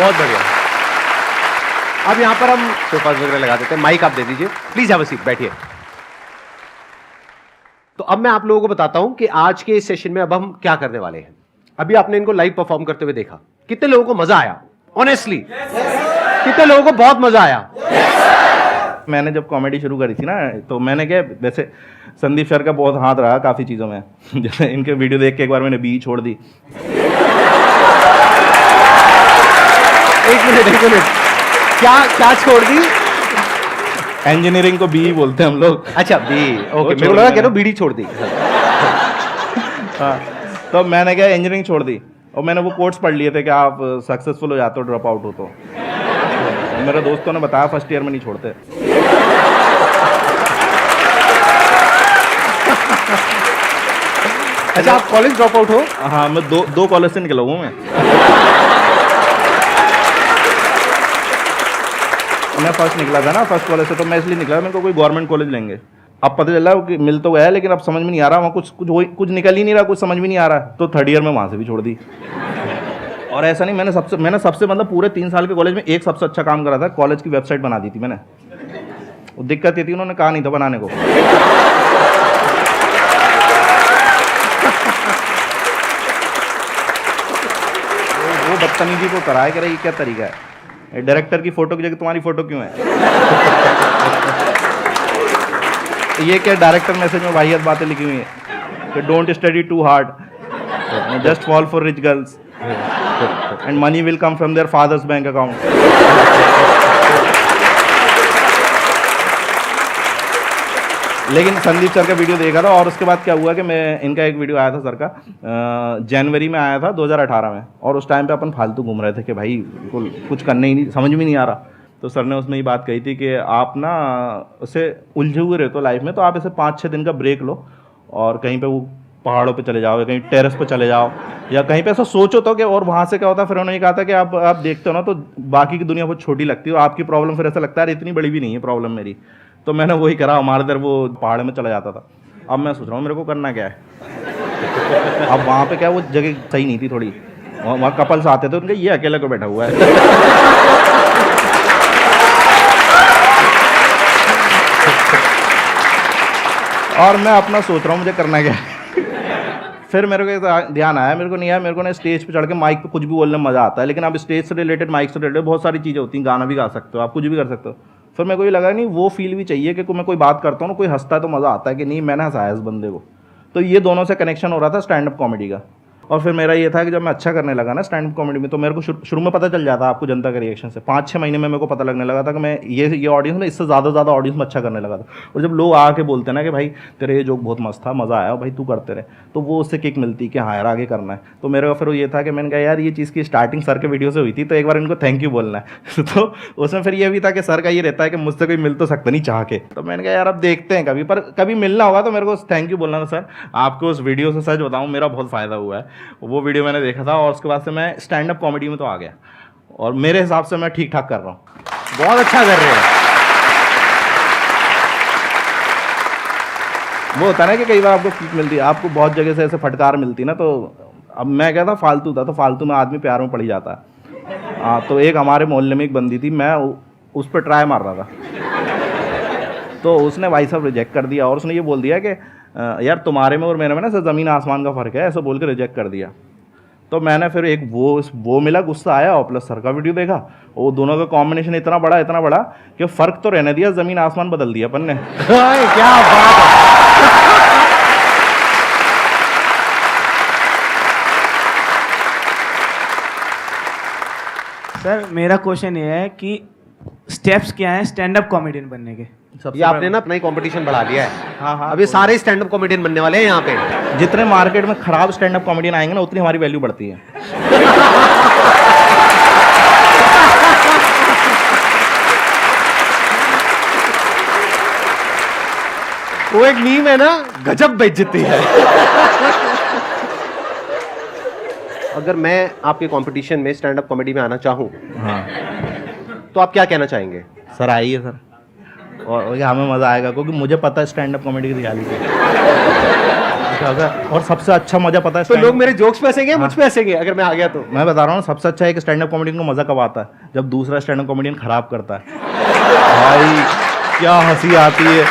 बहुत बढ़िया। अब यहाँ पर हम सोफाज वगैरह लगा देते हैं, माइक आप दे दीजिए, प्लीज हैव अ सीट, बैठिए। तो अब मैं आप लोगों को बताता हूं कि आज के इस सेशन में अब हम क्या करने वाले हैं। अभी आपने इनको लाइव परफॉर्म करते हुए देखा, कितने लोगों को मजा आया? ऑनेस्टली कितने लोगों को बहुत मजा आया? मैंने जब कॉमेडी शुरू करी थी ना, तो मैंने क्या, वैसे संदीप सर का बहुत हाथ रहा काफ़ी चीज़ों में। जैसे इनके वीडियो देख के एक बार मैंने बी छोड़ दी। एक मिनट, क्या छोड़ दी? इंजीनियरिंग को बी बोलते हैं हम लोग। अच्छा बी, ओके। मेरे को लगा कह रहा हूं बीड़ी छोड़ दी। हाँ, तो मैंने क्या इंजीनियरिंग छोड़ दी और मैंने वो कोट्स पढ़ लिए थे कि आप सक्सेसफुल हो जाते हो ड्रॉप आउट हो तो मेरे दोस्तों ने बताया फर्स्ट ईयर में नहीं छोड़ते। अच्छा, आप कॉलेज ड्रॉप आउट हो? हाँ, मैं दो कॉलेज से निकला हूँ मैं फर्स्ट निकला था ना, फर्स्ट कॉलेज से, तो मैं इसलिए निकला मेरे को कोई गवर्नमेंट कॉलेज लेंगे। अब पता चला कि मिल तो गया लेकिन अब समझ में नहीं आ रहा, वहाँ कुछ निकल ही नहीं रहा, कुछ समझ में नहीं आ रहा, तो थर्ड ईयर में वहाँ से भी छोड़ दी। और ऐसा नहीं, मैंने सबसे मतलब पूरे 3 साल के कॉलेज में एक सबसे अच्छा काम करा था, कॉलेज की वेबसाइट बना दी थी मैंने। वो दिक्कत ये थी, उन्होंने कहा नहीं था बनाने को। वो बदतमीजी को कराए, कह रहे ये क्या तरीका है, डायरेक्टर की फोटो की जगह तुम्हारी फोटो क्यों है? ये क्या डायरेक्टर मैसेज में वाहियात बातें लिखी हुई है कि don't study too hard, just fall for rich girls and money will come from their father's bank account. लेकिन संदीप सर का वीडियो देखा था और उसके बाद क्या हुआ कि मैं इनका एक वीडियो आया था सर का, जनवरी में आया था 2018 में, और उस टाइम पे अपन फालतू घूम रहे थे कि भाई कुछ करने ही नहीं, समझ में नहीं आ रहा। तो सर ने उसमें ये बात कही थी कि आप ना उसे उलझे हुए रहते हो लाइफ में, तो आप ऐसे 5-6 दिन का ब्रेक लो और कहीं पे वो पहाड़ों पे चले जाओ या कहीं टेरेस पे चले जाओ या कहीं पे ऐसा सोचो तो कि, और वहाँ से क्या होता है, फिर उन्होंने कहा था कि आप देखते हो ना तो बाकी की दुनिया बहुत छोटी लगती है, आपकी प्रॉब्लम फिर ऐसा लगता है इतनी बड़ी भी नहीं है प्रॉब्लम मेरी। तो मैंने वही करा, हमारे इधर वो पहाड़ में चला जाता था। अब मैं सोच रहा हूँ मेरे को करना क्या है। अब वहाँ पे क्या वो जगह सही नहीं थी थोड़ी, वहाँ कपल्स आते थे, उनका ये अकेले को बैठा हुआ है। और मैं अपना सोच रहा हूँ मुझे करना क्या है। फिर मेरे को ध्यान आया, मेरे को ना स्टेज पे चढ़ के माइक पे कुछ भी बोलने में मज़ा आता है, लेकिन अब स्टेज से रिलेटेड, माइक से रिलेटेड बहुत सारी चीज़ें होती हैं, गाना भी गा सकते हो आप, कुछ भी कर सकते हो। फिर मेरे को ये लगा नहीं, वो फील भी चाहिए कि मैं कोई बात करता हूँ ना, कोई हंसता है तो मज़ा आता है कि नहीं मैंने हंसाया इस बंदे को। तो ये दोनों से कनेक्शन हो रहा था स्टैंड अप कॉमेडी का। और फिर मेरा ये था कि जब मैं अच्छा करने लगा ना स्टैंड अप कॉमेडी में, तो मेरे को शुरू में पता चल जाता आपको जनता के रिएक्शन से। 5-6 महीने में मेरे को पता लगने लगा था कि मैं ये ऑडियंस में इससे ज़्यादा ऑडियंस में अच्छा करने लगा था। और जब लोग आके बोलते हैं ना कि भाई तेरे ये जोक बहुत मस्त था, मज़ा आया भाई, तू करते रहे, तो वो उससे किक मिलती कि हाँ यार आगे करना है। तो मेरे को फिर ये था कि मैंने कहा यार ये चीज़ की स्टार्टिंग सर के वीडियो से हुई थी, तो एक बार इनको थैंक यू बोलना है। तो उसमें फिर ये भी था कि सर का ये रहता है कि मुझसे कोई मिल तो सकता नहीं चाह के, तो मैंने कहा यार अब देखते हैं कभी, पर कभी मिलना होगा तो मेरे को थैंक यू बोलना था सर। आपको उस वीडियो से सच बताऊँ मेरा बहुत फ़ायदा हुआ है, वो वीडियो मैंने देखा था और उसके बाद से मैं स्टैंड अप कॉमेडी में तो आ गया और मेरे हिसाब से मैं ठीक ठाक कर रहा हूँ। बहुत अच्छा कर रहे हैं। वो होता है ना कि कई बार आपको किक मिलती है, आपको बहुत जगह से ऐसे फटकार मिलती है ना, तो अब मैं क्या था फालतू था, तो फालतू में आदमी प्यार में पड़ ही जाता है। हाँ, तो एक हमारे मोहल्ले में एक बंदी थी, मैं उस पर ट्राई मार रहा था, तो उसने भाई साहब रिजेक्ट कर दिया और उसने ये बोल दिया कि यार तुम्हारे में और मेरे में ना ज़मीन आसमान का फ़र्क है, ऐसा बोल के रिजेक्ट कर दिया। तो मैंने फिर एक वो मिला, गुस्सा आया, और प्लस सर का वीडियो देखा, वो दोनों का कॉम्बिनेशन इतना बड़ा कि फ़र्क तो रहने दिया, ज़मीन आसमान बदल दिया अपन ने। क्या बात है। सर मेरा क्वेश्चन ये है कि स्टेप्स क्या हैं स्टैंड अप कॉमेडियन बनने के? ये आपने ना अपना ही कंपटीशन बढ़ा लिया है। हाँ, अब ये सारे स्टैंड अप कॉमेडियन बनने वाले हैं यहाँ पे। जितने मार्केट में खराब स्टैंड अप कॉमेडियन आएंगे ना, उतनी हमारी वैल्यू बढ़ती है। वो एक मीम है ना, गजब बेइज्जती है। अगर मैं आपके कंपटीशन में स्टैंड अप कॉमेडी में आना चाहूँ, हाँ तो आप क्या कहना चाहेंगे? सर आइए सर, और हमें मज़ा आएगा क्योंकि मुझे पता है स्टैंड अप कॉमेडी की रियलिटी। क्या होता है? और सबसे अच्छा मजा पता है तो stand- लोग मेरे जोक्स पे हंसेंगे, मुझ पे हंसेंगे अगर मैं आ गया तो। मैं बता रहा हूँ सबसे अच्छा एक स्टैंड अप कॉमेडियन को मजा कब आता है, जब दूसरा स्टैंड अप कॉमेडियन खराब करता है। भाई क्या हंसी आती है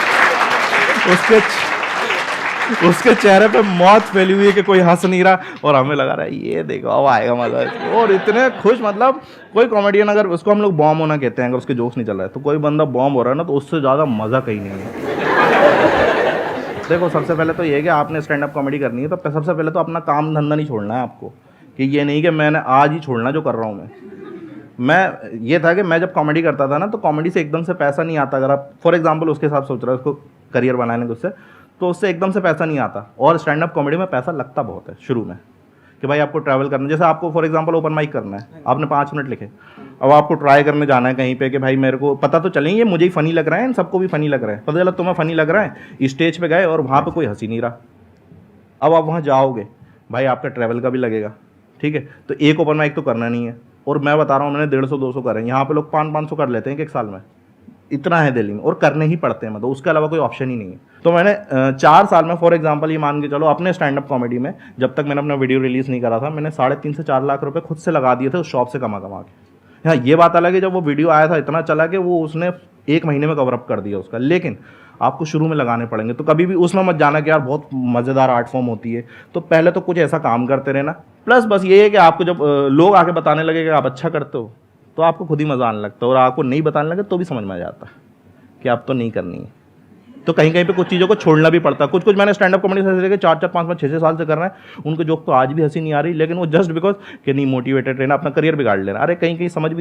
उसके चेहरे पे मौत फैली हुई है कि कोई हंस नहीं रहा और हमें लगा रहा है ये देखो अब आएगा मजा इसको। और इतने खुश, मतलब कोई कॉमेडियन अगर उसको हम लोग बॉम्ब होना कहते हैं, अगर उसके जोक्स नहीं चल रहा है तो कोई बंदा बॉम्ब हो रहा है ना, तो उससे ज़्यादा मज़ा कहीं नहीं है। देखो सबसे पहले तो ये है कि आपने स्टैंड अप कॉमेडी करनी है तो सबसे पहले तो अपना काम धंधा नहीं छोड़ना है आपको, कि ये नहीं कि मैंने आज ही छोड़ना जो कर रहा हूँ मैं ये था कि मैं जब कॉमेडी करता था ना तो कॉमेडी से एकदम से पैसा नहीं आता। अगर आप फॉर एग्जांपल उसके हिसाब सोच रहे हो उसको करियर बनाने के उससे, तो उससे एकदम से पैसा नहीं आता। और स्टैंड अप कॉमेडी में पैसा लगता बहुत है शुरू में, कि भाई आपको ट्रैवल करना, जैसे आपको फॉर एग्जांपल ओपन माइक करना है, आपने 5 मिनट लिखे, अब आपको ट्राई करने जाना है कहीं पे कि भाई मेरे को पता तो चले ये मुझे ही फनी लग रहा है, इन सबको भी फनी लग रहा है, पता चला तुम्हें फनी लग रहा है, स्टेज पे गए और वहाँ पे कोई हंसी नहीं रहा। अब आप वहाँ जाओगे भाई आपका ट्रैवल का भी लगेगा, ठीक है, तो एक ओपन माइक तो करना नहीं है। और मैं बता रहा हूँ मैंने 150-200 करे, यहाँ पे लोग 500-500 कर लेते हैं एक साल में, इतना है दिल्ली में, और करने ही पड़ते हैं, मतलब उसके अलावा कोई ऑप्शन ही नहीं है। तो मैंने 4 साल में फॉर एग्जांपल ये मान के चलो अपने स्टैंड अप कॉमेडी में, जब तक मैंने अपना वीडियो रिलीज़ नहीं करा था, मैंने 3.5 से 4 लाख रुपए खुद से लगा दिए थे उस शॉप से कमा के। हाँ ये बात अलग है जब वो वीडियो आया था इतना चला कि वो उसने 1 महीने में कवर अप कर दिया उसका, लेकिन आपको शुरू में लगाने पड़ेंगे। तो कभी भी उसमें मत जाना कि यार बहुत मज़ेदार आर्ट फॉर्म होती है, तो पहले तो कुछ ऐसा काम करते रहना। प्लस बस ये है कि आपको जब लोग आके बताने लगे कि आप अच्छा करते हो तो आपको खुद ही मज़ा आने लगता है, और आपको नहीं बताने लगे तो भी समझ में आ जाता है कि आप तो नहीं करनी है। तो कहीं कहीं पे कुछ चीज़ों को छोड़ना भी पड़ता है। कुछ मैंने स्टैंड अप कॉमेडी से लेकर 4-4, 5-5, 6-6 साल से कर रहे हैं, उनको जोक तो आज भी हंसी नहीं आ रही, लेकिन वो जस्ट बिकॉज कि नहीं मोटिवेटेड रहना, अपना करियर बिगाड़ लेना। अरे कहीं कहीं समझ भी